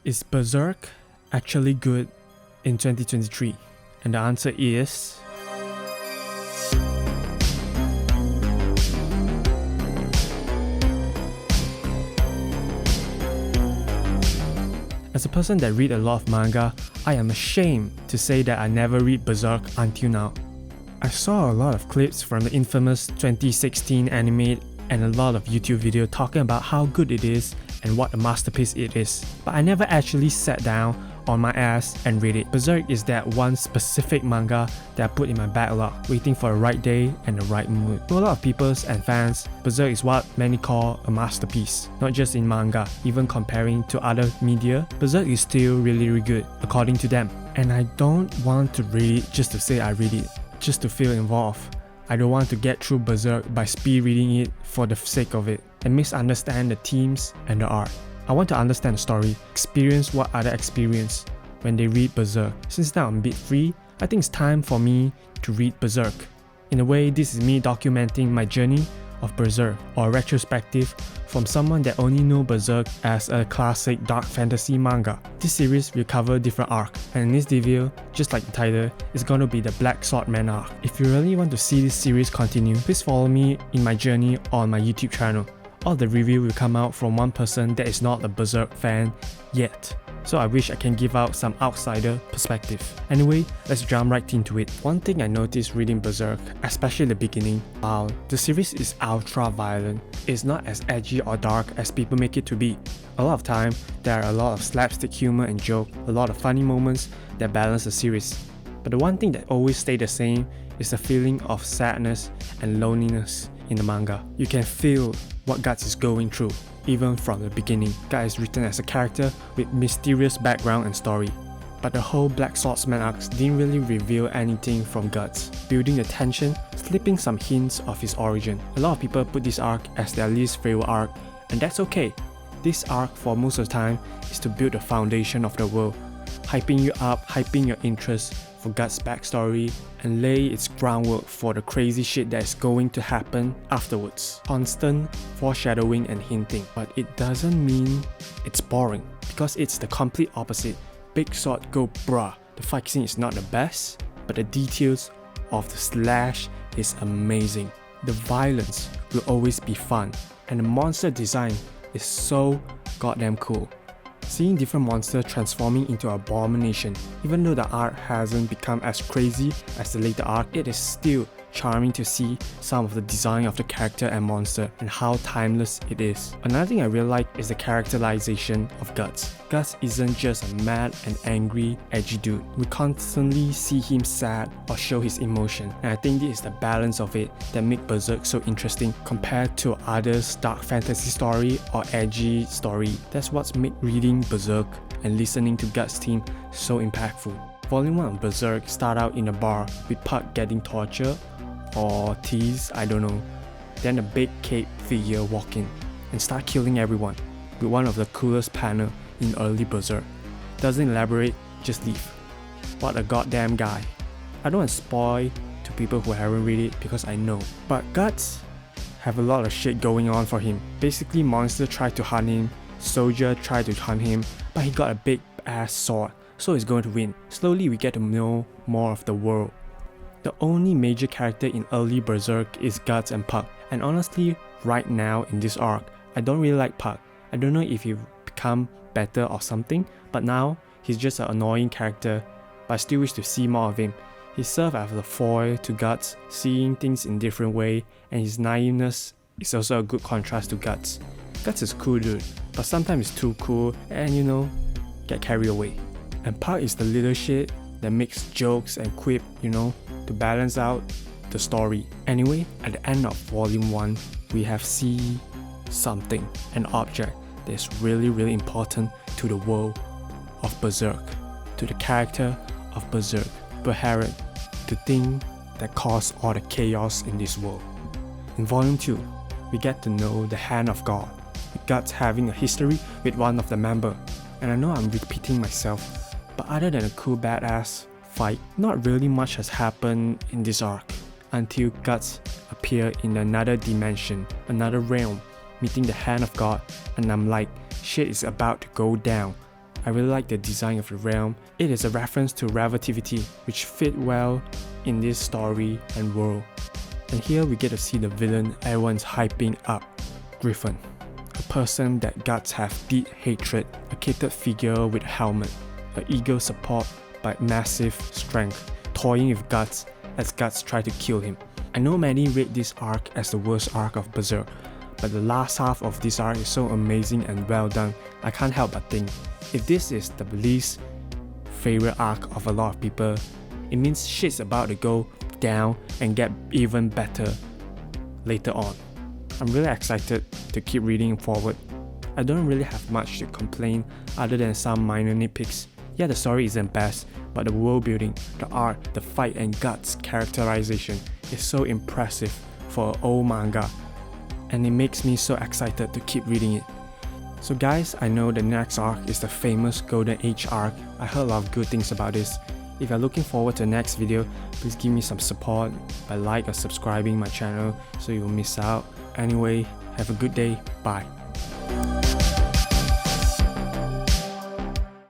Is Berserk actually good in 2023? And the answer is... As a person that read a lot of manga, I am ashamed to say that I never read Berserk until now. I saw a lot of clips from the infamous 2016 anime and a lot of YouTube videos talking about how good it is and what a masterpiece it is, but I never actually sat down on my ass and read it. Berserk is that one specific manga that I put in my backlog, waiting for the right day and the right mood. To a lot of people and fans, Berserk is what many call a masterpiece, not just in manga. Even comparing to other media, Berserk is still really good, according to them. And I don't want to read it just to say I read it, just to feel involved. I don't want to get through Berserk by speed reading it for the sake of it and misunderstand the themes and the art. I want to understand the story, experience what others experience when they read Berserk. Since now I'm a bit free, I think it's time for me to read Berserk. In a way, this is me documenting my journey of Berserk, or a retrospective from someone that only know Berserk as a classic dark fantasy manga. This series will cover different arcs, and in this video, just like the title, it's gonna be the Black Swordsman arc. If you really want to see this series continue, please follow me in my journey on my YouTube channel. All the review will come out from one person that is not a Berserk fan yet. So I wish I can give out some outsider perspective. Anyway, let's jump right into it. One thing I noticed reading Berserk, especially the beginning, the series is ultra violent. It's not as edgy or dark as people make it to be. A lot of time, there are a lot of slapstick humor and joke, a lot of funny moments that balance the series. But the one thing that always stays the same is the feeling of sadness and loneliness in the manga. You can feel what Guts is going through, even from the beginning. Guts is written as a character with mysterious background and story, but the whole Black Swordsman arc didn't really reveal anything from Guts, building the tension, slipping some hints of his origin. A lot of people put this arc as their least favorite arc, and that's okay. This arc for most of the time is to build the foundation of the world, hyping you up, hyping your interest for Guts' backstory, and lay its groundwork for the crazy shit that is going to happen afterwards. Constant foreshadowing and hinting, but it doesn't mean it's boring, because it's the complete opposite. Big sword go bruh. The fight scene is not the best, but the details of the slash is amazing. The violence will always be fun, and the monster design is so goddamn cool. Seeing different monsters transforming into an abomination, even though the art hasn't become as crazy as the later arc, it is still charming to see some of the design of the character and monster and how timeless it is. Another thing I really like is the characterization of Guts. Guts isn't just a mad and angry, edgy dude. We constantly see him sad or show his emotion, and I think this is the balance of it that makes Berserk so interesting compared to others' dark fantasy story or edgy story. That's what's made reading Berserk and listening to Guts' theme so impactful. Volume 1 of Berserk start out in a bar with Puck getting tortured or teased, I don't know. Then a big cape figure walk in and start killing everyone with one of the coolest panel in early Berserk. Doesn't elaborate, just leave. What a goddamn guy. I don't want to spoil to people who haven't read it because I know. But Guts have a lot of shit going on for him. Basically, monster tried to hunt him, soldier tried to hunt him, but he got a big ass sword, so he's going to win. Slowly we get to know more of the world. The only major character in early Berserk is Guts and Puck, and honestly, right now in this arc, I don't really like Puck. I don't know if he become better or something, but now he's just an annoying character, but I still wish to see more of him. He serves as a foil to Guts, seeing things in different way, and his naiveness is also a good contrast to Guts. Guts is cool dude, but sometimes it's too cool and get carried away. And Puck is the little shit that makes jokes and quip, to balance out the story. Anyway, at the end of volume 1, we have seen something, an object that is really important to the world of Berserk, to the character of Berserk, Berserk, the thing that caused all the chaos in this world. In volume 2, we get to know the Hand of God, with Guts having a history with one of the members. And I know I'm repeating myself, but other than a cool badass fight, not really much has happened in this arc until Guts appear in another dimension, another realm, meeting the Hand of God, and I'm like, shit is about to go down. I really like the design of the realm. It is a reference to relativity, which fit well in this story and world. And here we get to see the villain everyone's hyping up, Griffin. A person that gods have deep hatred, a catered figure with a helmet, an ego support by massive strength, toying with guts as guts try to kill him. I know many rate this arc as the worst arc of Berserk, but the last half of this arc is so amazing and well done, I can't help but think, if this is the least favorite arc of a lot of people, it means shit's about to go down and get even better later on. I'm really excited to keep reading forward. I don't really have much to complain other than some minor nitpicks. Yeah, the story isn't best, but the world building, the art, the fight and guts characterization is so impressive for an old manga, and it makes me so excited to keep reading it. So guys, I know the next arc is the famous Golden Age arc. I heard a lot of good things about this. If you're looking forward to the next video, please give me some support by like or subscribing my channel so you won't miss out. Anyway, have a good day. Bye.